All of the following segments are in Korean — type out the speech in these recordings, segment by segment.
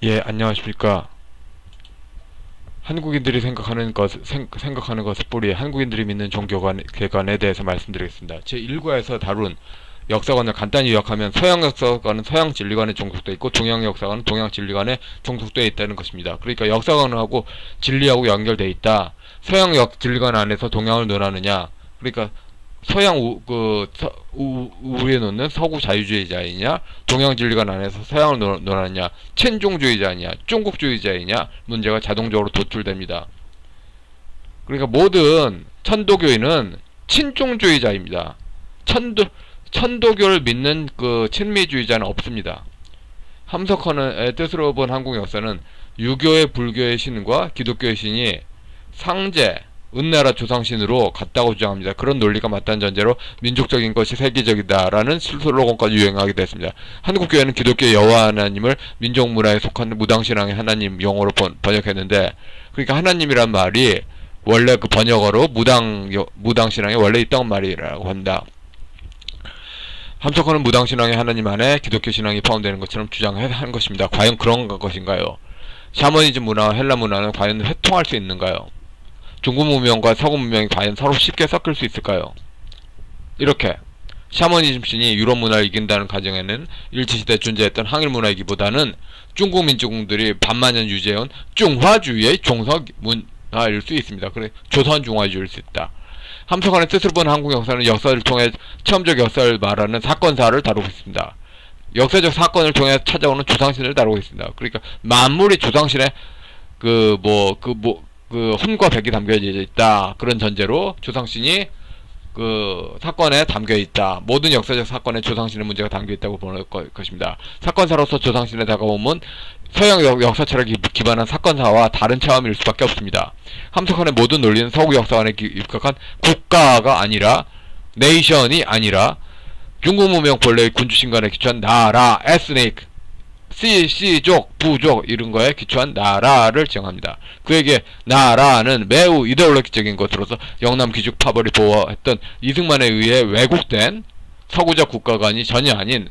예, 안녕하십니까. 한국인들이 생각하는 것의 뿌리, 한국인들이 믿는 종교관에 대해서 말씀드리겠습니다. 제1과에서 다룬 역사관을 간단히 요약하면 서양 역사관은 서양 진리관에 종속되어 있고 동양 역사관은 동양 진리관에 종속되어 있다는 것입니다. 그러니까 역사관하고 진리하고 연결되어 있다. 서양 진리관 안에서 동양을 논하느냐, 그러니까 우리에 놓는 서구 자유주의자이냐, 동양 진리관 안에서 서양을 논하느냐, 친종주의자이냐, 중국주의자이냐 문제가 자동적으로 도출됩니다. 그러니까 모든 천도교인은 친종주의자입니다. 천도교를 믿는 친미주의자는 없습니다. 함석헌의 뜻으로 본 한국 역사는 유교의 불교의 신과 기독교의 신이 상제, 은나라 조상신으로 같다고 주장합니다. 그런 논리가 맞다는 전제로 민족적인 것이 세계적이다라는 슬로건까지 유행하게 됐습니다. 한국교회는 기독교 여호와 하나님을 민족문화에 속한 무당신앙의 하나님 용어로 번역했는데, 그러니까 하나님이란 말이 원래 그 번역어로 무당신앙에 원래 있던 말이라고 합니다. 함석헌은 무당신앙의 하나님 안에 기독교 신앙이 포함되는 것처럼 주장한 것입니다. 과연 그런 것인가요? 샤머니즘 문화와 헬라 문화는 과연 회통할 수 있는가요? 중국 문명과 서구 문명이 과연 서로 쉽게 섞일 수 있을까요? 이렇게 샤머니즘 신이 유럽 문화를 이긴다는 가정에는 일제시대에 존재했던 항일 문화이기보다는 중국 민족들이 반만년 유지해온 중화주의의 종속 문화일 수 있습니다. 그래, 조선 중화주의일 수 있다. 함석헌의 뜻을 본 한국 역사는 역사를 통해 체험적 역사를 말하는 사건사를 다루고 있습니다. 역사적 사건을 통해 찾아오는 조상신을 다루고 있습니다. 그러니까 만물이 조상신의 혼과 백이 담겨져 있다. 그런 전제로 조상신이 사건에 담겨 있다. 모든 역사적 사건에 조상신의 문제가 담겨 있다고 보는 것입니다. 사건사로서 조상신에 다가오면 서양 역사 철학에 기반한 사건사와 다른 체험일 수밖에 없습니다. 함석헌의 모든 논리는 서구 역사관에 입각한 국가가 아니라, 네이션이 아니라 중국 문명 본래의 군주신간에 기초한 나라, 에스닉, 씨족, 부족 이런 거에 기초한 나라를 지정합니다. 그에게 나라는 매우 이데올로기적인 것으로서 영남 귀족 파벌이 보호했던 이승만에 의해 왜곡된 서구적 국가관이 전혀 아닌,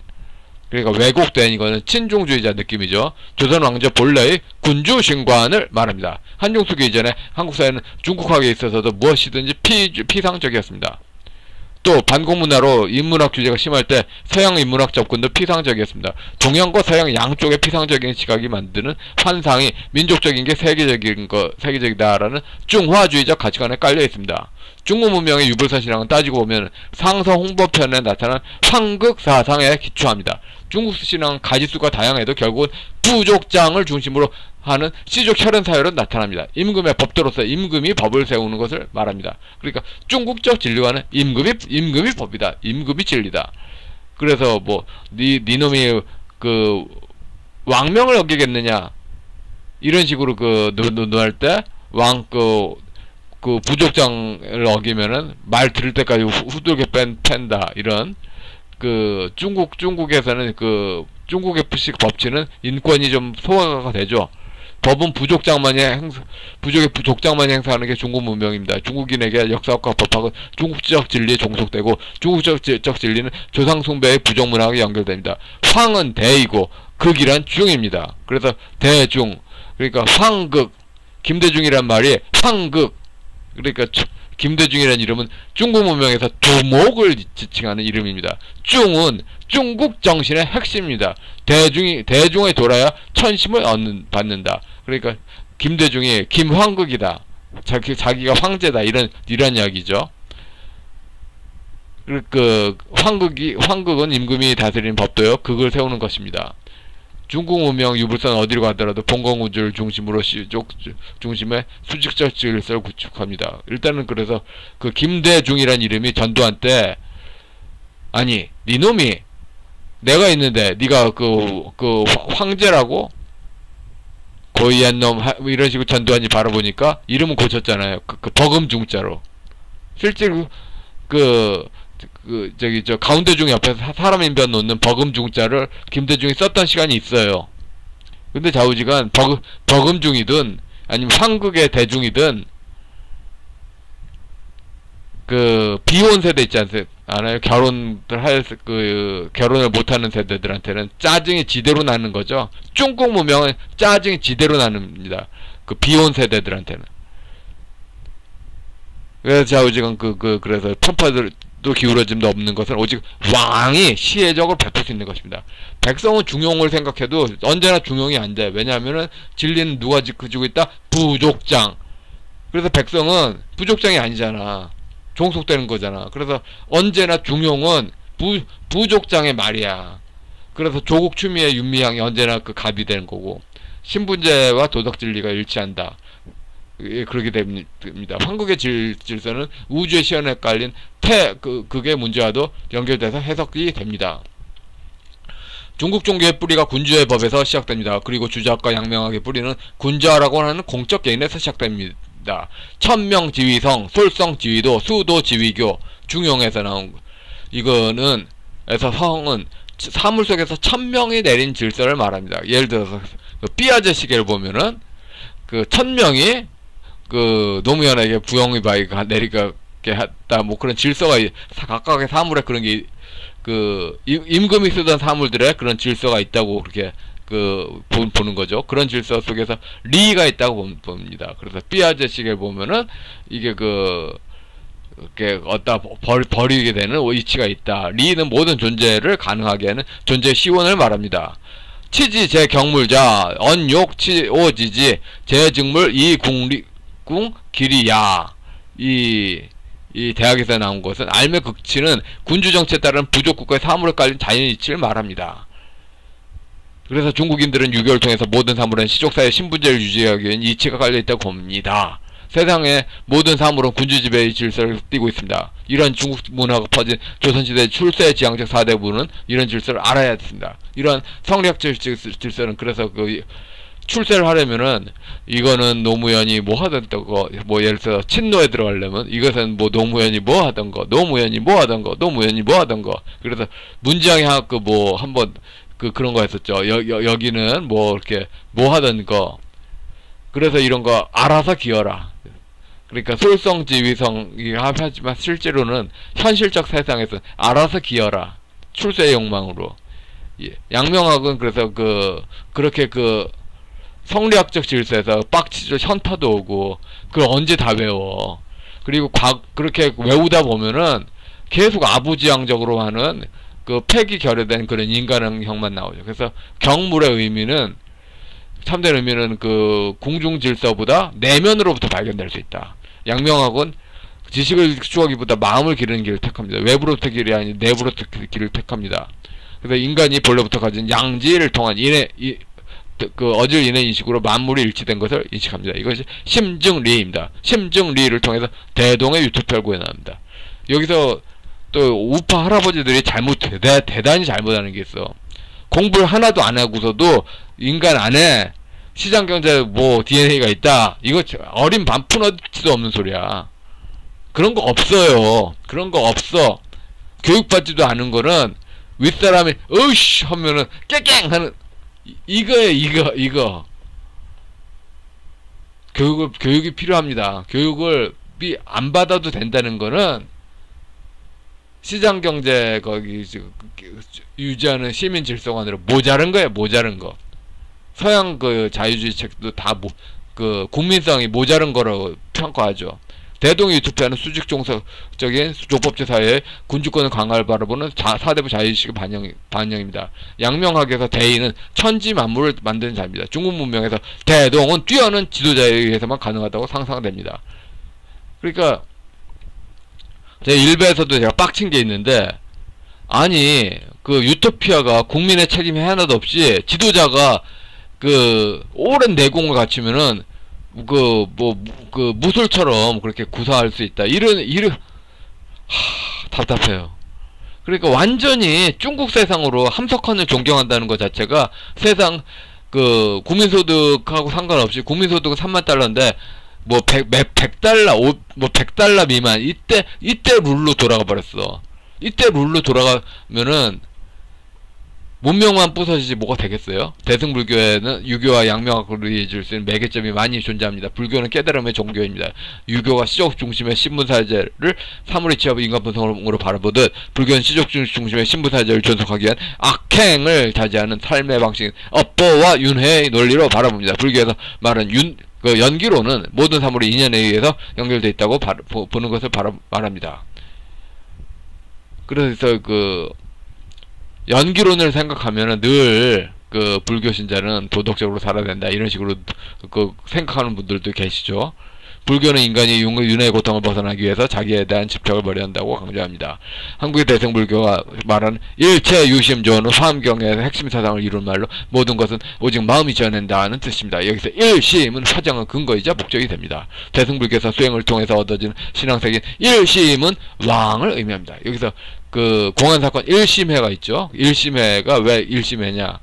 그러니까 왜곡된, 이거는 친종주의자 느낌이죠. 조선 왕조 본래의 군주신관을 말합니다. 한종수기 이전에 한국 사회는 중국학에 있어서도 무엇이든지 피상적이었습니다. 또 반공문화로 인문학 규제가 심할 때 서양 인문학 접근도 피상적이었습니다. 동양과 서양 양쪽의 피상적인 시각이 만드는 환상이 민족적인 게 세계적이다라는 중화주의적 가치관에 깔려 있습니다. 중국 문명의 유불선 신앙은 따지고 보면 상서 홍보편에 나타난 황극 사상에 기초합니다. 중국 신앙은 가지수가 다양해도 결국은 부족장을 중심으로 하는 씨족 혈연 사회로 나타납니다. 임금의 법도로서 임금이 법을 세우는 것을 말합니다. 그러니까 중국적 진리관은 임금이 법이다. 임금이 진리다. 그래서 니놈이 왕명을 어기겠느냐 이런 식으로 논할 때 부족장을 어기면은 말 들을 때까지 후들게 팬다 이런 중국에서는 중국의 법치는 인권이 좀 소화가 되죠. 법은 부족의 부족장만이 행사하는 게 중국 문명입니다. 중국인에게 역사학과 법학은 중국적 진리에 종속되고 중국적 진리는 조상숭배의 부족 문화와 연결됩니다. 황은 대이고 극이란 중입니다. 그래서 대중, 그러니까 황극, 김대중이란 말이 황극, 그러니까 김대중이라는 이름은 중국 문명에서 두목을 지칭하는 이름입니다. 중은 중국 정신의 핵심입니다. 대중에 돌아야 천심을 받는다. 그러니까 김대중이 김황극이다. 자기가 황제다. 이런 이야기죠. 황극은 임금이 다스리는 법도요. 극을 세우는 것입니다. 중국 문명 유불선 어디로 가더라도 봉건우주를 중심으로 중심에 수직적 질서를 구축합니다. 일단은 그래서 김대중이란 이름이 전두환 때, 아니 니놈이 내가 있는데 네가 황제라고 고이한 놈 이런 식으로 전두환이 바라보니까 이름은 고쳤잖아요. 버금중자로. 실제로 가운데중 옆에서 사람 인변 놓는 버금중자를 김대중이 썼던 시간이 있어요. 근데 좌우지간 버금중이든 아니면 황극의 대중이든 그 비혼 세대 있지 않아요? 결혼을 못하는 세대들한테는 짜증이 지대로 나는 거죠. 중국 문명은 짜증이 지대로 납니다. 그 비혼 세대들한테는. 그래서 좌우지간 그래서 편파들도 기울어짐도 없는 것은 오직 왕이 시혜적으로 베풀 수 있는 것입니다. 백성은 중용을 생각해도 언제나 중용이 안 돼. 왜냐하면은 진리는 누가 지켜주고 있다? 부족장. 그래서 백성은 부족장이 아니잖아. 종속되는 거잖아. 그래서 언제나 중용은 부족장의 말이야. 그래서 조국 추미애 윤미향이 언제나 그 갑이 되는 거고, 신분제와 도덕 진리가 일치한다. 그렇게 됩니다. 한국의 질서는 우주의 시연에 깔린 그게 문제와도 연결돼서 해석이 됩니다. 중국 종교의 뿌리가 군주의 법에서 시작됩니다. 그리고 주자과 양명학의 뿌리는 군자라고 하는 공적 개인에서 시작됩니다. 천명지위성, 솔성지위도, 수도지위교, 중용에서 나온 이거는 에서 성은 사물 속에서 천명이 내린 질서를 말합니다. 예를 들어서 삐아제 시계를 보면은 그 천명이 그 노무현에게 부영이바이가 내리게 했다, 뭐 그런 질서가 각각의 사물에 그런 게 그 임금이 쓰던 사물들의 그런 질서가 있다고 그렇게 보는 거죠. 그런 질서 속에서 리가 있다고 봅니다. 그래서 삐아제 시계를 보면은 이게 이렇게 어디다 버리게 되는 이치가 있다. 리는 모든 존재를 가능하게 하는 존재의 시원을 말합니다. 치지 제경물자 언욕 치오지지 제직물 이궁 길이야. 이 대학에서 나온 것은 알매 극치는 군주정치에 따른 부족국가의 사물에 깔린 자연이치를 말합니다. 그래서 중국인들은 유교를 통해서 모든 사물은 시족사의 신분제를 유지하기 위한 이치가 깔려있다고 봅니다. 세상의 모든 사물은 군주지배의 질서를 띠고 있습니다. 이런 중국 문화가 퍼진 조선시대의 출세 지향적 4대부는 이런 질서를 알아야 했습니다. 이런 성리학적 질서는 그래서 출세를 하려면은 이거는 노무현이 뭐 하던 거, 뭐 예를 들어 친노에 들어가려면 이것은 뭐 노무현이 뭐 하던 거, 노무현이 뭐 하던 거, 노무현이 뭐 하던 거. 그래서 문지양이 뭐 한번 그런 거 했었죠. 여기는 뭐 이렇게 뭐 하던 거. 그래서 이런 거 알아서 기어라. 그러니까 솔성지위성이 하지만 실제로는 현실적 세상에서 알아서 기어라. 출세의 욕망으로. 예. 양명학은 그래서 그렇게 성리학적 질서에서 빡치죠. 현타도 오고 그걸 언제 다 외워. 그리고 그렇게 외우다 보면은 계속 아부지향적으로 하는 폐기 결여된 그런 인간형만 나오죠. 그래서 경물의 의미는 참된 의미는 공중 질서보다 내면으로부터 발견될 수 있다. 양명학은 지식을 추구하기보다 마음을 기르는 길을 택합니다. 외부로부터 길이 아닌 내부로부터 길을 택합니다. 그래서 인간이 본래부터 가진 양지를 통한 어질 인의 인식으로 만물이 일치된 것을 인식합니다. 이것이 심증리입니다. 심증리를 통해서 대동의 유토피아를 구해나갑니다. 여기서 또 우파 할아버지들이 대단히 잘못하는 게 있어. 공부를 하나도 안 하고서도 인간 안에 시장경제 뭐 DNA가 있다. 이거 어린 반푼어치도 없는 소리야. 그런 거 없어요. 그런 거 없어. 교육받지도 않은 거는 윗사람이 으이씨 하면은 깨깽 하는 이거 교육이 필요합니다. 교육을 안 받아도 된다는 거는 시장경제 유지하는 시민 질서가 아니라 모자른 거예요. 모자른 거. 서양 자유주의 책도 다 국민성이 모자른 거라고 평가하죠. 대동의 유토피아는 수직종속적인 조법제 사회의 군주권의 강화를 바라보는 사대부 자유의식의 반영입니다. 양명학에서 대의는 천지 만물을 만드는 자입니다. 중국 문명에서 대동은 뛰어난 지도자에 의해서만 가능하다고 상상됩니다. 그러니까 제 일베에서도 제가 빡친 게 있는데, 아니 유토피아가 국민의 책임이 하나도 없이 지도자가 오랜 내공을 갖추면은 무술처럼 그렇게 구사할 수 있다. 답답해요. 그러니까 완전히 중국 세상으로 함석헌을 존경한다는 것 자체가 세상 국민소득하고 상관없이 국민소득은 3만 달러인데 뭐 100달러, 뭐 100달러 미만 이때 룰로 돌아가 버렸어. 이때 룰로 돌아가면은 문명만 부서지지 뭐가 되겠어요? 대승불교에는 유교와 양명학을 이해해줄 수 있는 매개점이 많이 존재합니다. 불교는 깨달음의 종교입니다. 유교가 시족 중심의 신분사회제를 사물의 취합 인간분성으로 바라보듯 불교는 시족 중심의 신분사회제를 존속하기 위한 악행을 자제하는 삶의 방식인 업보와 윤회의 논리로 바라봅니다. 불교에서 말하는 연기로는 모든 사물이 인연에 의해서 연결되어 있다고 보는 것을 말합니다. 그래서 연기론을 생각하면은 늘 불교 신자는 도덕적으로 살아야 된다 이런 식으로 생각하는 분들도 계시죠. 불교는 인간이 윤회의 고통을 벗어나기 위해서 자기에 대한 집착을 버려야 한다고 강조합니다. 한국의 대승불교가 말하는 일체 유심조는 화엄경의 핵심 사상을 이룬 말로 모든 것은 오직 마음이 지어낸다는 뜻입니다. 여기서 일심은 화정의 근거이자 목적이 됩니다. 대승불교에서 수행을 통해서 얻어지는 신앙색인 일심은 왕을 의미합니다. 여기서 공안사건 1심회가 있죠. 1심회가 왜 1심회냐?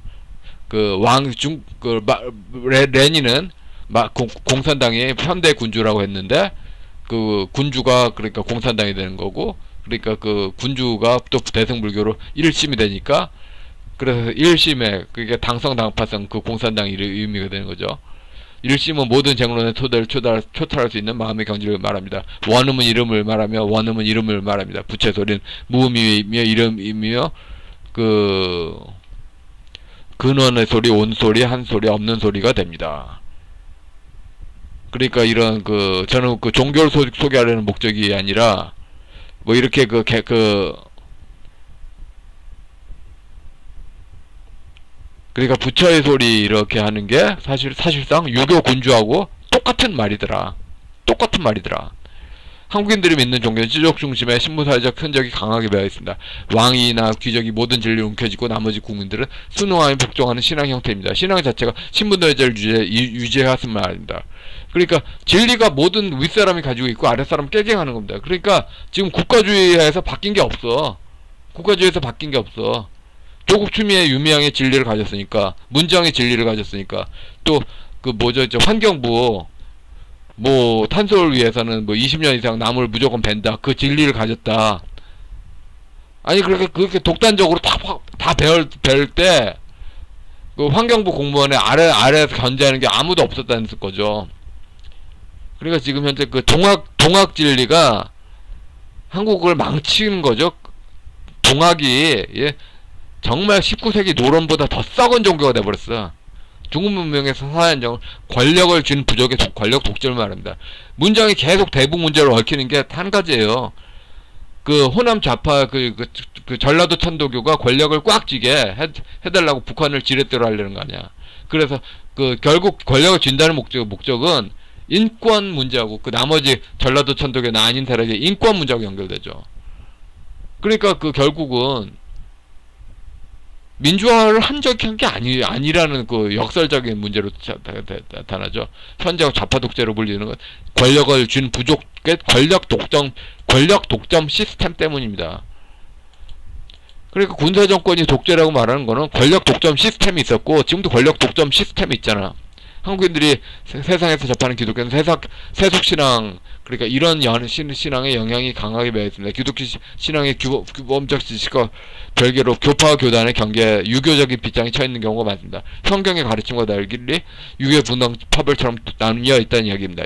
레닌은 공산당이 현대 군주라고 했는데 군주가 그러니까 공산당이 되는 거고, 그러니까 군주가 또 대승불교로 1심이 되니까 그래서 1심회 그게 당성당파성 공산당이 의미가 되는 거죠. 1심은 모든 쟁론의 토대를 초탈할 수 있는 마음의 경지를 말합니다. 원음은 이름을 말하며 원음은 이름을 말합니다. 부채소리는 무음이며 이름이며 근원의 소리, 온소리, 한소리, 없는 소리가 됩니다. 그러니까 이런 저는 종교를 소개하려는 목적이 아니라 뭐 이렇게 그러니까 부처의 소리 이렇게 하는 게 사실상 유교 군주하고 똑같은 말이더라. 한국인들이 믿는 종교는 지적 중심의 신분사회적 흔적이 강하게 배어 있습니다. 왕이나 귀족이 모든 진리를 움켜쥐고 나머지 국민들은 순응하며 복종하는 신앙 형태입니다. 신앙 자체가 신분노예제를 유지해왔은 말입니다. 그러니까 진리가 모든 윗사람이 가지고 있고 아랫사람 깨갱하는 겁니다. 그러니까 지금 국가주의에서 바뀐 게 없어. 조국 추미애 유미양의 진리를 가졌으니까, 문정의 진리를 가졌으니까, 또 환경부 탄소를 위해서는 20년 이상 나무를 무조건 벤다. 그 진리를 가졌다. 아니 그렇게 독단적으로 다 배울 때 환경부 공무원의 아래에서 견제하는 게 아무도 없었다는 거죠. 그러니까 지금 현재 동학 진리가 한국을 망치는 거죠. 동학이 정말 19세기 노론보다 더 썩은 종교가 돼버렸어. 중국 문명에서 사안정 권력을 준 부족의 권력 독점을 말합니다. 문장이 계속 대북 문제를 얽히는 게 한 가지예요. 호남 좌파 전라도 천도교가 권력을 꽉 쥐게 해달라고 북한을 지렛대로 하려는 거 아니야. 그래서 결국 권력을 쥔다는 목적은 인권 문제하고 나머지 전라도 천도교나 아닌 세력의 인권 문제하고 연결되죠. 그러니까 결국은 민주화를 한 적이 한 게 아니라는 역설적인 문제로 나타나죠. 현재 좌파 독재로 불리는 건 권력을 준 부족의 권력 독점 시스템 때문입니다. 그러니까 군사 정권이 독재라고 말하는 거는 권력 독점 시스템이 있었고 지금도 권력 독점 시스템이 있잖아. 한국인들이 세상에서 접하는 기독교는 세속신앙, 그러니까 이런 신앙의 영향이 강하게 배어 있습니다. 기독교 신앙의 규범적 지식과 별개로 교파와 교단의 경계에 유교적인 빗장이 쳐있는 경우가 많습니다. 성경의 가르침과 달리 유교 분당 파벌처럼 나뉘어 있다는 이야기입니다.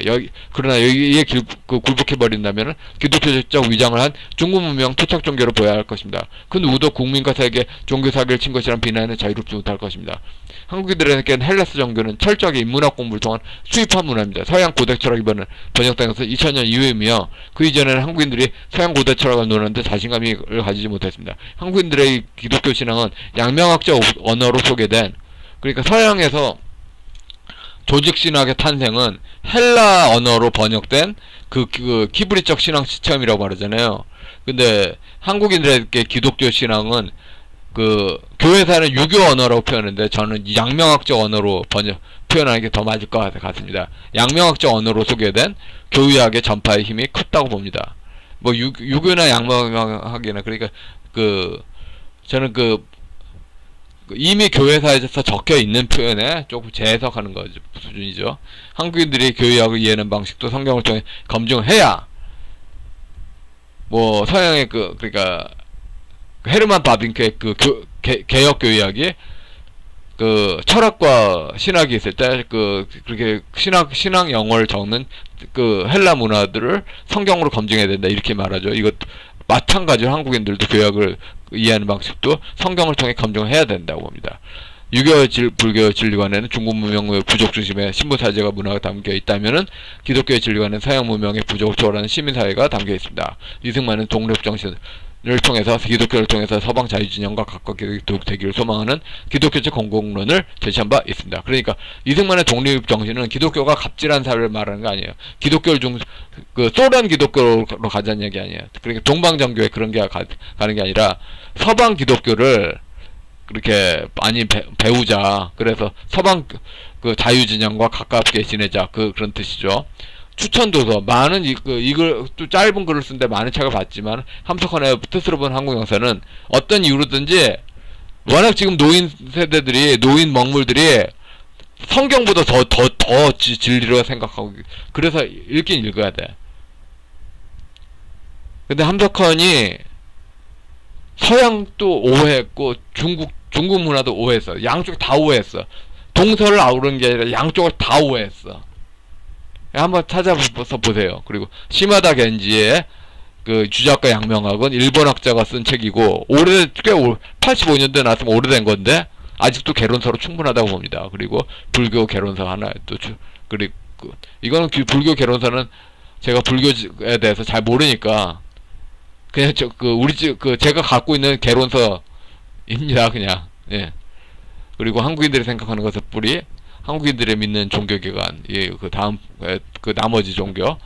그러나 여기에 굴복해버린다면 기독교적 위장을 한 중국 문명 토착 종교로 보여야 할 것입니다. 그 누구도 국민과 세계 종교 사기를 친 것이란 비난에 자유롭지 못할 것입니다. 한국인들에게는 헬라스 종교는 철저하게 인문학 공부를 통한 수입한 문화입니다. 서양 고대 철학이 번역된 것은 2000년 이후이며 그 이전에는 한국인들이 서양 고대 철학을 논하는데 자신감을 가지지 못했습니다. 한국인들의 기독교 신앙은 양명학적 언어로 소개된, 그러니까 서양에서 조직신학의 탄생은 헬라 언어로 번역된 키브리적 신앙 시스템이라고 말하잖아요. 근데 한국인들에게 기독교 신앙은 교회사는 유교 언어라고 표현하는데 저는 양명학적 언어로 표현하는 게 더 맞을 것 같습니다. 양명학적 언어로 소개된 교의학의 전파의 힘이 컸다고 봅니다. 유교나 양명학이나, 그러니까 저는 이미 교회사에서 적혀 있는 표현에 조금 재해석하는 거 수준이죠. 한국인들이 교의학을 이해하는 방식도 성경을 통해 검증해야 서양의 그러니까 헤르만 바빙크의 개혁교 이야기, 그 철학과 신학이 있을 때 그렇게 신학 영어를 적는 그 헬라 문화들을 성경으로 검증해야 된다 이렇게 말하죠. 이것 마찬가지로 한국인들도 교역을 이해하는 방식도 성경을 통해 검증해야 된다고 봅니다. 유교 불교 진리관에는 중국 문명의 부족 중심의 신분사회가 문화가 담겨 있다면은 기독교의 진리관은 서양 문명의 부족을 초월하는 시민사회가 담겨 있습니다. 이승만은 독립 정신을 통해서 기독교를 통해서 서방 자유진영과 가깝게 되기를 소망하는 기독교적 공공론을 제시한 바 있습니다. 그러니까 이승만의 독립 정신은 기독교가 갑질한 사회를 말하는 거 아니에요. 기독교를 소련 기독교로 가자는 얘기 아니에요. 그러니까 동방정교에 그런 게 가는 게 아니라 서방 기독교를 그렇게 많이 배우자. 그래서 서방 그 자유진영과 가깝게 지내자. 그런 뜻이죠. 추천도서 많은 이걸 또 짧은 글을 쓴데 많은 책을 봤지만 함석헌의 뜻으로 본 한국 역사는 어떤 이유로든지 워낙 지금 노인 세대들이 노인 먹물들이 성경보다 더 진리로 생각하고 그래서 읽긴 읽어야 돼. 근데 함석헌이 서양도 오해했고 중국 문화도 오해했어. 양쪽 다 오해했어. 동서를 아우르는 게 아니라 양쪽을 다 오해했어. 한번 찾아서 보세요. 그리고 시마다 겐지의 그 주작과 양명학은 일본 학자가 쓴 책이고 꽤 85년도에 나왔으면 오래된 건데 아직도 개론서로 충분하다고 봅니다. 그리고 불교 개론서 하나 또 그리고 이거는 불교 개론서는 제가 불교에 대해서 잘 모르니까 그냥 제가 갖고 있는 개론서입니다. 그냥. 예. 그리고 한국인들이 생각하는 것을 뿌리 한국인들의 믿는 종교기관, 그 나머지 종교,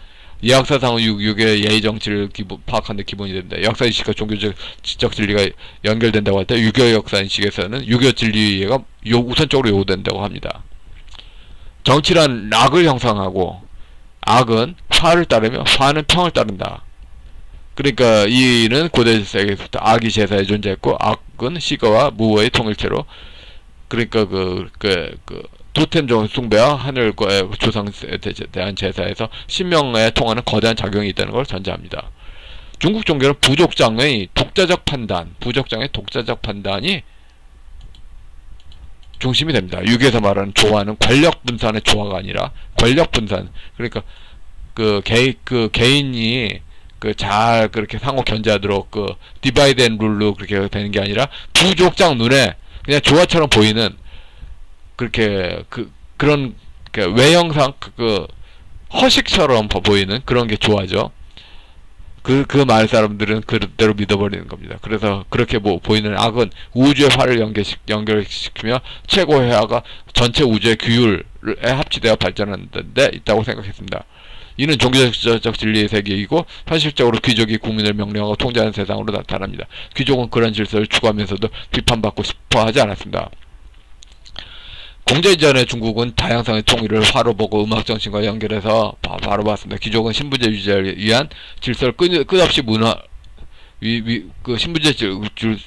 이학사상은 유교의 예의 정치를 파악하는 데 기본이 됩니다. 역사인식과 종교적 지적 진리가 연결된다고 할 때 유교 역사인식에서는 유교 진리 이해가 우선적으로 요구된다고 합니다. 정치란 악을 형성하고 악은 화를 따르며 화는 평을 따른다. 그러니까 이는 고대 세계에서부터 악이 제사에 존재했고 악은 시가와 무어의 통일체로 그러니까 토템 숭배와 하늘과의 조상에 대한 제사에서 신명에 통하는 거대한 작용이 있다는 걸 전제합니다. 중국 종교는 부족장의 독자적 판단이 중심이 됩니다. 유교에서 말하는 조화는 권력 분산의 조화가 아니라 권력 분산. 그러니까 개인이 잘 그렇게 상호 견제하도록 디바이드 앤 룰로 그렇게 되는 게 아니라 부족장 눈에 그냥 조화처럼 보이는 그렇게 그런 외형상 허식처럼 보이는 그런 게 좋아죠. 그 마을 사람들은 그대로 믿어버리는 겁니다. 그래서 그렇게 보이는 악은 우주의 화를 연결시키며 최고의 화가 전체 우주의 규율에 합치되어 발전하는 데 있다고 생각했습니다. 이는 종교적 진리의 세계이고 현실적으로 귀족이 국민을 명령하고 통제하는 세상으로 나타납니다. 귀족은 그런 질서를 추구하면서도 비판받고 싶어 하지 않았습니다. 공제 이전의 중국은 다양성의 통일을 화로 보고 음악 정신과 연결해서 바로 봤습니다. 귀족은 신분제 유지를 위한 질서를 끝없이 신분제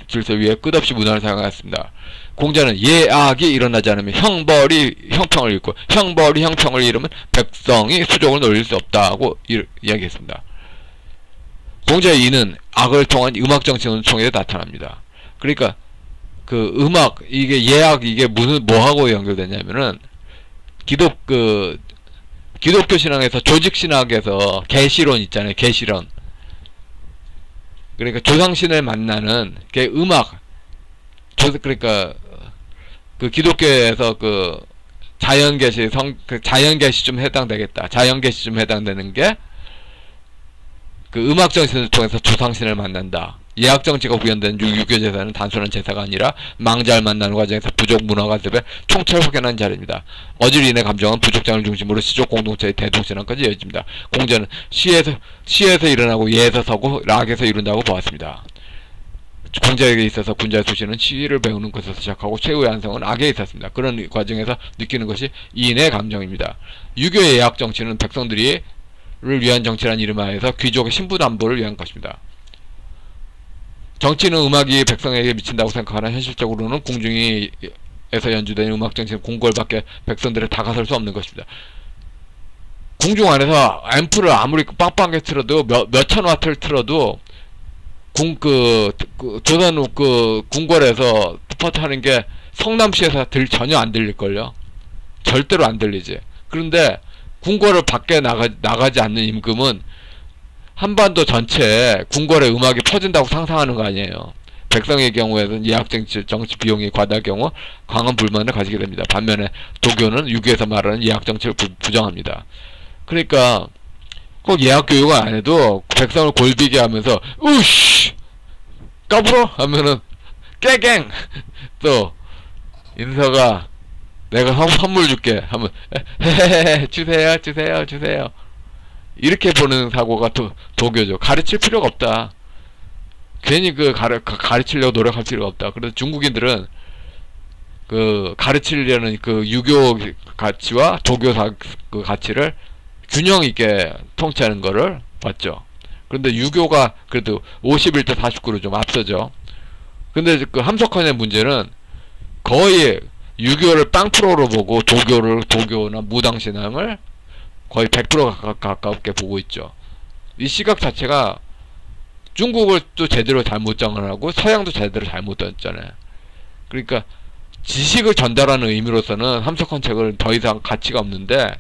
질서 위에 끝없이 문화를 사용하였습니다. 공자는 예악이 일어나지 않으면 형평을 잃고 형벌이 형평을 잃으면 백성이 수족을 놀릴 수 없다고 이야기했습니다. 공자의 이는 악을 통한 음악 정신을 통해 나타납니다. 그러니까 음악 이게 예악 이게 뭐하고 연결되냐면은 기독교 신앙에서 조직 신학에서 계시론 있잖아요. 계시론. 그러니까 조상신을 만나는 게 음악. 그러니까 기독교에서 자연계시 자연계시 좀 해당되겠다. 자연계시 좀 해당되는 게 음악 정신을 통해서 조상신을 만난다. 예악 정치가 구현된 유교 제사는 단순한 제사가 아니라 망자를 만나는 과정에서 부족 문화가 습에 총체를 확인하는 자리입니다. 어질인의 감정은 부족장을 중심으로 시족 공동체의 대동신앙까지 이어집니다. 공자는 시에서 일어나고 예에서 서고 락에서 이룬다고 보았습니다. 공자에게 있어서 군자의 수시는 시를 배우는 것에서 시작하고 최후의 안성은 악에 있었습니다. 그런 과정에서 느끼는 것이 이인의 감정입니다. 유교의 예악 정치는 백성들을 위한 정치란 이름하에서 귀족의 신분안보를 위한 것입니다. 정치는 음악이 백성에게 미친다고 생각하나 현실적으로는 궁중에서 연주되는 음악 정치는 궁궐밖에 백성들에 다가설 수 없는 것입니다. 궁중 안에서 앰프를 아무리 빵빵하게 틀어도 몇천 와트를 틀어도 조선 궁궐에서 풋풋하는 게 성남시에서 전혀 안 들릴걸요. 절대로 안 들리지. 그런데 궁궐을 밖에 나가지 않는 임금은 한반도 전체에 궁궐의 음악이 퍼진다고 상상하는 거 아니에요. 백성의 경우에는 예약정치 비용이 과다할 경우 강한 불만을 가지게 됩니다. 반면에 도교는 유교에서 말하는 예약정치를 부정합니다. 그러니까 꼭 예약교육을 안 해도 백성을 골비게 하면서 우씨 까불어 하면은 깨갱 또 인서가 내가 선물 줄게 하면 헤헤헤 주세요 이렇게 보는 사고가 도교죠. 가르칠 필요가 없다. 괜히 가르치려고 노력할 필요가 없다. 그래서 중국인들은 가르치려는 유교 가치와 도교 가치를 균형 있게 통치하는 거를 봤죠. 그런데 유교가 그래도 51대 49로 좀 앞서죠. 근데 함석헌의 문제는 거의 유교를 빵프로로 보고 도교나 무당신앙을 거의 100% 가깝게 보고 있죠. 이 시각 자체가 중국을 또 제대로 잘못 정언하고 서양도 제대로 잘못 던졌잖아요. 그러니까 지식을 전달하는 의미로서는 함석헌 책은 더 이상 가치가 없는데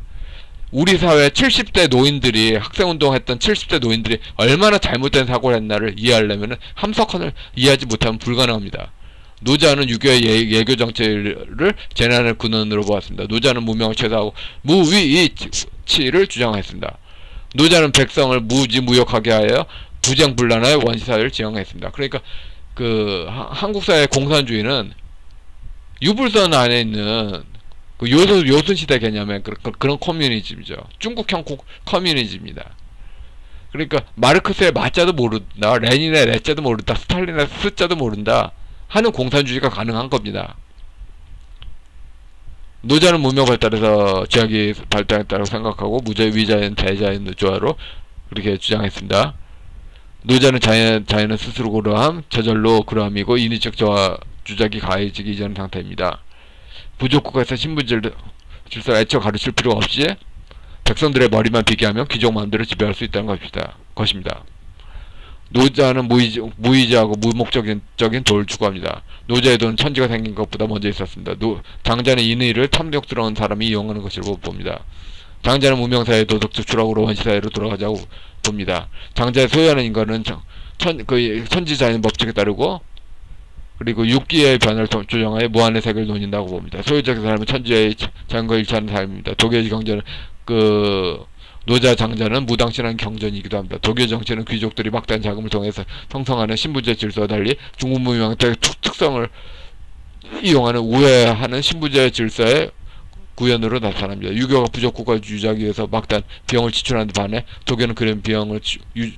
우리 사회 70대 노인들이 학생운동 했던 70대 노인들이 얼마나 잘못된 사고를 했나를 이해하려면 함석헌을 이해하지 못하면 불가능합니다. 노자는 유교의 예교 정치를 재난의 근원으로 보았습니다. 노자는 무명을 최소화하고 무위치를 주장했습니다. 노자는 백성을 무지무역하게 하여 부정불란의 원시사회를 지향했습니다. 그러니까 한국 사회의 공산주의는 유불선 안에 있는 요순시대 개념의 그런 커뮤니즘이죠. 중국형 커뮤니즘입니다. 그러니까 마르크스의 마자도 모른다, 레닌의 레자도 모른다, 스탈린의 스자도 모른다 하는 공산주의가 가능한 겁니다. 노자는 문명 발달에서 지학이 발달했다고 생각하고 위자연 대자연 조화로 그렇게 주장했습니다. 노자는 자연은 스스로 그러함, 저절로 그러함이고 인위적 조화 주작이 가해지기 이전 상태입니다. 부족국가에서 신분질서를 애초 가르칠 필요가 없이 백성들의 머리만 비교하면 귀족 마음대로 지배할 수 있다는 것입니다. 노자는 무의지하고 무목적인 도를 추구합니다. 노자의 도는 천지가 생긴 것보다 먼저 있었습니다. 장자는 인의를 탐욕스러운 사람이 이용하는 것이라고 봅니다. 장자는 문명사회의 도덕적 추락으로 원시사회로 돌아가자고 봅니다. 장자의 소유하는 인간은 천지자연 법칙에 따르고 그리고 육기의 변화를 조정하여 무한의 세계를 논인다고 봅니다. 소유적인 삶은 천지의 자연과 일치하는 삶입니다. 도교의 경전은 노자 장자는 무당신앙 경전이기도 합니다. 도교 정치는 귀족들이 막대한 자금을 통해서 형성하는 신분제 질서와 달리 중국 문명의 특성을 이용하는 우회하는 신분제 질서의 구현으로 나타납니다. 유교가 부족국가를 유지하기 위해서 막대한 비용을 지출하는 반해 도교는 그런 비용을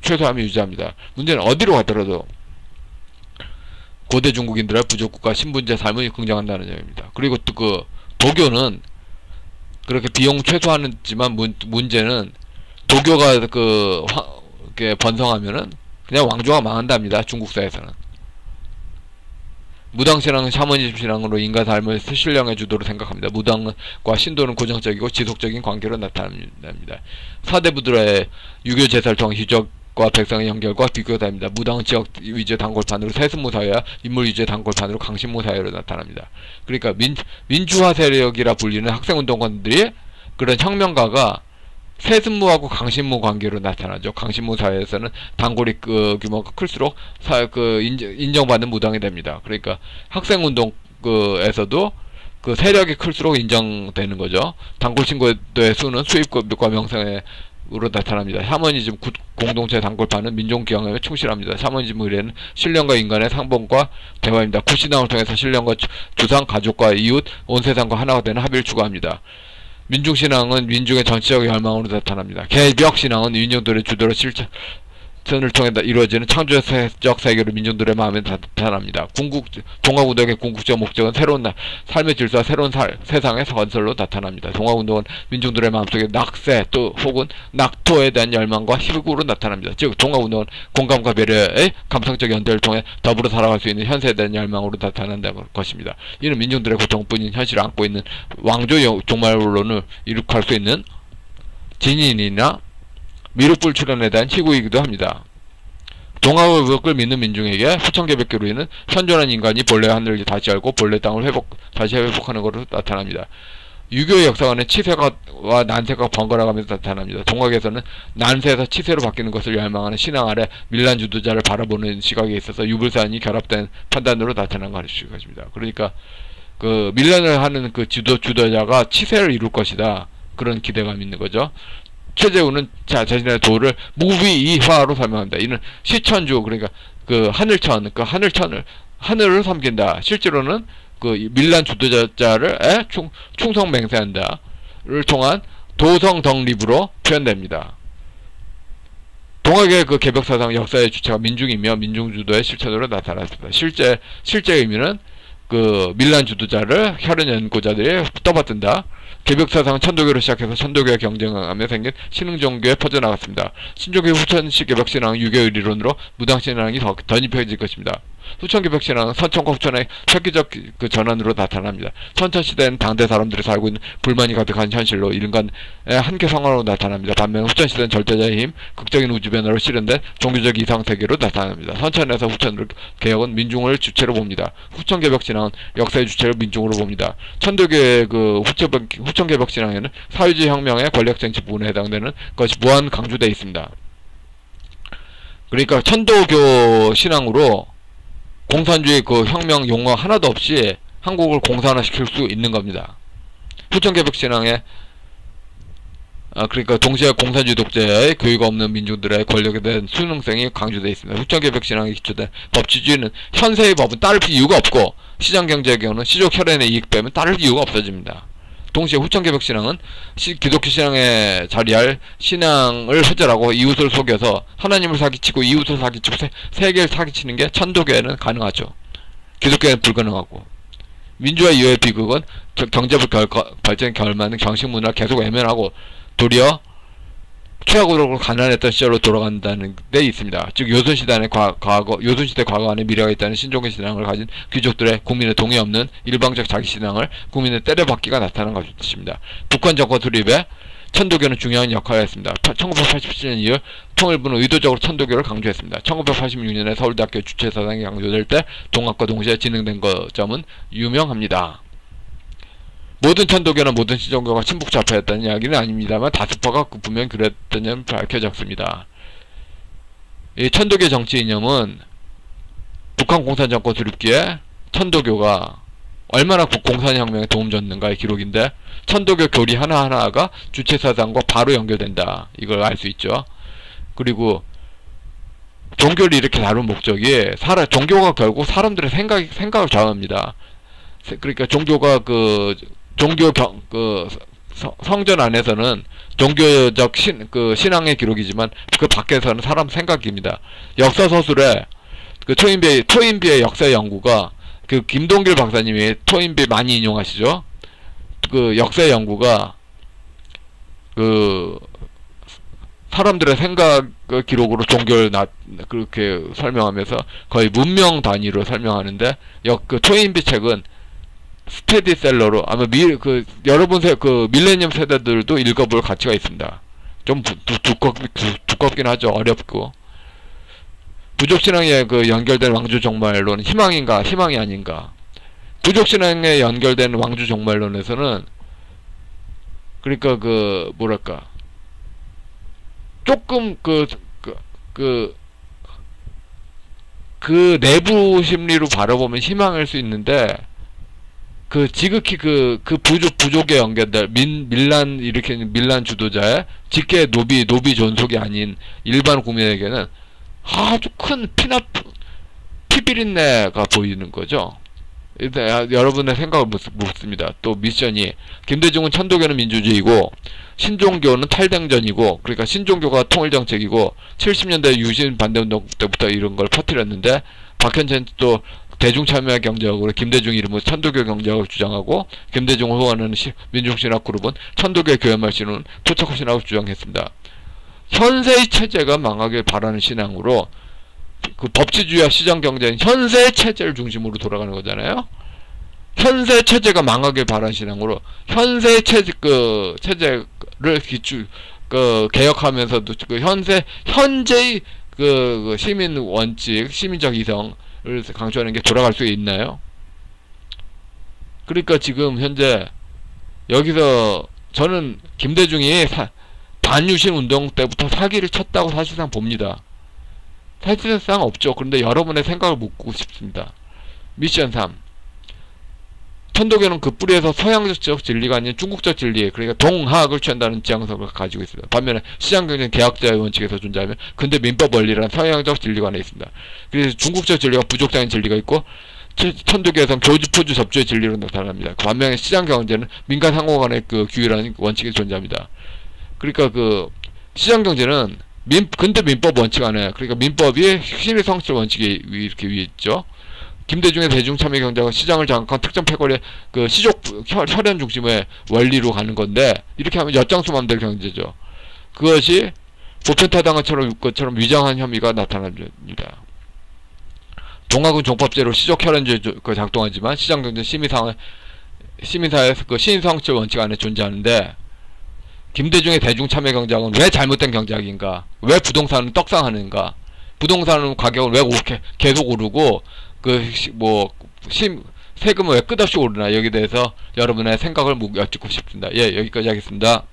최소화하며 유지합니다. 문제는 어디로 가더라도 고대 중국인들의 부족국가 신분제 삶을 긍정한다는 점입니다. 그리고 또 도교는 그렇게 비용 최소화하지만 문제는 도교가 번성하면은 그냥 왕조가 망한답니다. 중국사에서는. 무당신앙은 샤머니즘 신앙으로 인간 삶을 신령의 주도로 생각합니다. 무당과 신도는 고정적이고 지속적인 관계로 나타납니다. 사대부들의 유교 제사를 통한 귀족과 백성의 연결과 비교사입니다. 무당은 지역 위주의 단골판으로 세습무사회와 인물 위주의 단골판으로 강신무사회로 나타납니다. 그러니까 민주화 세력이라 불리는 학생운동가들이 그런 혁명가가 세습무하고 강신무 관계로 나타나죠. 강신무 사회에서는 단골이 규모가 클수록 인정받는 무당이 됩니다. 그러니까 학생운동에서도 세력이 클수록 인정되는 거죠. 단골 친구의 수는 수입급과 명성으로 나타납니다. 샤머니즘 공동체 단골파는 민족경험에 충실합니다. 샤머니즘 의뢰는 신령과 인간의 상봉과 대화입니다. 굿신앙을 통해서 신령과 조상, 가족과 이웃, 온 세상과 하나가 되는 합의를 추구합니다. 민중신앙은 민중의 정치적 열망으로 나타납니다. 개벽신앙은 민중들의 주도로 실천을 통해 이루어지는 창조적 세계로 민중들의 마음에 나타납니다. 동학운동의 궁극적 목적은 새로운 삶의 질서와 새로운 세상의 건설로 나타납니다. 동학운동은 민중들의 마음속에 낙세 또 혹은 낙토에 대한 열망과 희극으로 나타납니다. 즉 동학운동은 공감과 배려의 감성적 연대를 통해 더불어 살아갈 수 있는 현세에 대한 열망으로 나타난다는 것입니다. 이는 민중들의 고통뿐인 현실을 안고 있는 왕조 종말론을 이룩할 수 있는 진인이나 미륵불 출현에 대한 희구이기도 합니다. 동학을 믿는 민중에게 후천개벽기로 인한 현존한 인간이 본래의 하늘을 다시 알고 본래 땅을 다시 회복하는 것으로 나타납니다. 유교의 역사관에 치세와 난세가 번갈아가면서 나타납니다. 동학에서는 난세에서 치세로 바뀌는 것을 열망하는 신앙 아래 밀란 주도자를 바라보는 시각에 있어서 유불산이 결합된 판단으로 나타난 것입니다. 그러니까 그 밀란을 하는 그 주도자가 치세를 이룰 것이다. 그런 기대감이 있는 거죠. 최재우는 자신의 도를 무비이화로 설명합니다. 이는 시천주, 그러니까 그 하늘천, 그 하늘을 섬긴다. 실제로는 그 밀란 주도자를 충성 맹세한다를 통한 도성덕립으로 표현됩니다. 동학의 그 개벽사상 역사의 주체가 민중이며 민중주도의 실천으로 나타났습니다. 실제 의미는 그 밀란 주도자를 혈연 연고자들이 떠받든다. 개벽사상은 천도교로 시작해서 천도교와 경쟁하며 생긴 신흥종교에 퍼져나갔습니다. 신종교 후천시 개벽신앙은 유교의 이론으로 무당신앙이 더 덧입혀질 것입니다. 후천개벽신앙은 선천과 후천의 획기적 그 전환으로 나타납니다. 선천시대는 당대 사람들이 살고 있는 불만이 가득한 현실로 인간의 한계 상황으로 나타납니다. 반면 후천시대는 절대자의 힘, 극적인 우주변화로 실현된 종교적 이상세계로 나타납니다. 선천에서 후천으로 개혁은 민중을 주체로 봅니다. 후천개벽신앙은 역사의 주체를 민중으로 봅니다. 천도교의 그 후천개벽신앙에는 사회주의 혁명의 권력정치 부분에 해당되는 것이 무한 강조되어 있습니다. 그러니까 천도교 신앙으로 공산주의 그 혁명 용어 하나도 없이 한국을 공산화시킬 수 있는 겁니다. 후천개벽신앙에 그러니까 동시에 공산주의 독재의 교육 없는 민중들의 권력에 대한 수능성이 강조되어 있습니다. 후천개벽신앙에 기초된 법치주의는 현세의 법은 따를 이유가 없고 시장경제의 경우는 시족 혈연의 이익 빼면 따를 이유가 없어집니다. 동시에 후천개벽신앙은 기독교 신앙에 자리할 신앙을 훼절하고 이웃을 속여서 하나님을 사기치고 이웃을 사기치고 세계를 사기치는 게 천도교에는 가능하죠. 기독교에는 불가능하고. 민주화 이후의 비극은 경제적 발전에 결맞는 경식문화를 계속 외면하고 도리어 최악으로 가난했던 시절로 돌아간다는 데 있습니다. 즉 요순시대 과거 안에 미래가 있다는 신종교 신앙을 가진 귀족들의 국민의 동의 없는 일방적 자기 신앙을 국민의 때려박기가 나타난 것입니다. 북한 정권 수립에 천도교는 중요한 역할을 했습니다. 1987년 이후 통일부는 의도적으로 천도교를 강조했습니다. 1986년에 서울대학교 주체사상이 강조될 때 동학과 동시에 진행된 점은 유명합니다. 모든 천도교나 모든 신종교가 친북좌파였다는 이야기는 아닙니다만 다수파가 분명히 그랬던 점이 밝혀졌습니다. 이 천도교 정치 이념은 북한 공산정권 수립기에 천도교가 얼마나 공산혁명에 도움 줬는가의 기록인데 천도교 교리 하나하나가 주체사상과 바로 연결된다. 이걸 알 수 있죠. 그리고 종교를 이렇게 다룬 목적이 종교가 결국 사람들의 생각을 좌우합니다. 그러니까 종교가 성전 안에서는 종교적 신앙의 기록이지만 그 밖에서는 사람 생각입니다. 역사서술에 토인비의 역사 연구가 김동길 박사님이 토인비 많이 인용하시죠. 그 역사 연구가 사람들의 생각 기록으로 종교를 그렇게 설명하면서 거의 문명 단위로 설명하는데 토인비 책은 스테디셀러로 아마 여러분 밀레니엄 세대들도 읽어볼 가치가 있습니다. 좀 두껍긴 하죠. 어렵고 부족신앙에 연결된 왕주종말론은 희망이 아닌가. 부족신앙에 연결된 왕주종말론에서는 그러니까 뭐랄까 조금 내부 심리로 바라보면 희망일 수 있는데 지극히 부족에 연결된 밀란 일으키는 밀란 주도자의 직계 노비 존속이 아닌 일반 국민에게는 아주 큰 피비린내가 보이는 거죠. 여러분의 생각을 묻습니다. 또 미션이 김대중은 천도교는 민주주의고 신종교는 탈당전이고 그러니까 신종교가 통일정책이고 70년대 유신 반대운동 때부터 이런 걸 퍼뜨렸는데 박현찬 또 대중참여 경제학으로 김대중 이름으로 천도교 경제학을 주장하고 김대중을 후원하는 민중신학 그룹은 천도교의 교회말 신은 토착호 신학을 주장했습니다. 현세의 체제가 망하길 바라는 신앙으로 법치주의와 시장경제는 현세의 체제를 중심으로 돌아가는 거잖아요. 현세 체제가 망하길 바라는 신앙으로 현세의 체제를 개혁하면서도 현재의 그 시민 원칙, 시민적 이성을 강조하는 게 돌아갈 수 있나요? 그러니까 지금 현재 여기서 저는 김대중이 반유신 운동 때부터 사기를 쳤다고 사실상 봅니다. 사실상 없죠. 그런데 여러분의 생각을 묻고 싶습니다. 미션 3. 천도교는 그 뿌리에서 서양적 진리가 아닌 중국적 진리, 그러니까 동학을 취한다는 지향성을 가지고 있습니다. 반면에 시장경제는 계약자의 원칙에서 존재하며 근대 민법 원리라는 서양적 진리가 안에 있습니다. 그래서 중국적 진리가 부족장인 진리가 있고 천도교에서는 교주, 포주, 접주의 진리로 나타납니다. 그 반면에 시장경제는 민간 상호 간의 그 규율이라는 원칙이 존재합니다. 그러니까 그 시장경제는 근대 민법 원칙 안에, 그러니까 민법이 신의 성실 원칙이 이렇게 위에 있죠. 김대중의 대중참여 경제가 시장을 장악한 특정 패권의 그 시족 혈연 중심의 원리로 가는 건데, 이렇게 하면 엿장수 맘대로 경제죠. 그것이 보편타당화처럼 위장한 혐의가 나타납니다. 동학은 종법제로 시족 혈연주의 작동하지만 시장경제 시민사회에서 그 신성실 원칙 안에 존재하는데, 김대중의 대중참여 경제학은 왜 잘못된 경제학인가? 왜 부동산은 떡상하는가? 부동산 가격은 왜 계속 오르고 세금은 왜 끝없이 오르나? 여기에 대해서 여러분의 생각을 여쭙고 싶습니다. 예, 여기까지 하겠습니다.